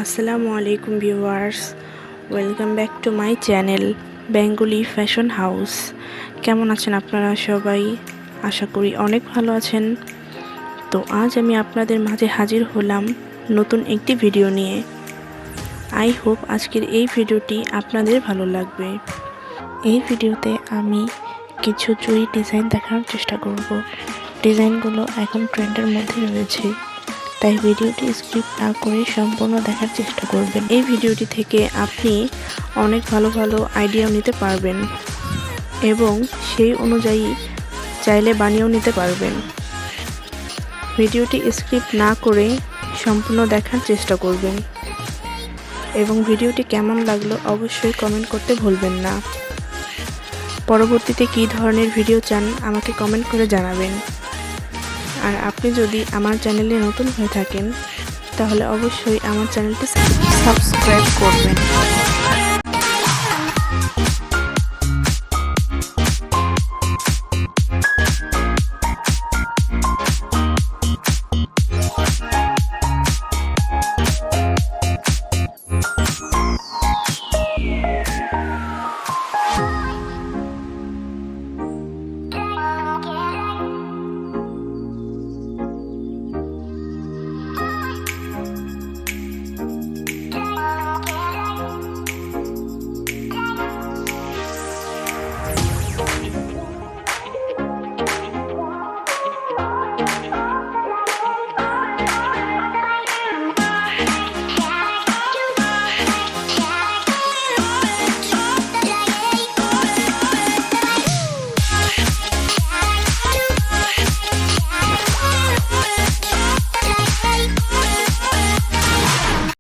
আসসালামু আলাইকুম viewers, welcome back to my channel Bengali fashion house. কেমন আছেন আপনারা সবাই? আশা করি অনেক ভালো আছেন। তো আজ আমি আপনাদের মাঝে হাজির হলাম নতুন একটি ভিডিও নিয়ে। আই হোপ আজকের এই ভিডিওটি আপনাদের ভালো লাগবে। এই ভিডিওতে আমি কিছু চুড়ি ডিজাইন দেখানোর চেষ্টা করব। ডিজাইনগুলো এখন ট্রেন্ডের মধ্যে রয়েছে, তাই ভিডিওটি স্কিপ না করে সম্পূর্ণ দেখার চেষ্টা করবেন। এই ভিডিওটি থেকে আপনি অনেক ভালো ভালো আইডিয়াও নিতে পারবেন এবং সেই অনুযায়ী চাইলে বানিয়েও নিতে পারবেন। ভিডিওটি স্কিপ না করে সম্পূর্ণ দেখার চেষ্টা করবেন এবং ভিডিওটি কেমন লাগলো অবশ্যই কমেন্ট করতে ভুলবেন না। পরবর্তীতে কী ধরনের ভিডিও চান আমাকে কমেন্ট করে জানাবেন। আর আপনি যদি আমার চ্যানেলে নতুন হয়ে থাকেন তাহলে অবশ্যই আমার চ্যানেলটি সাবস্ক্রাইব করবেন।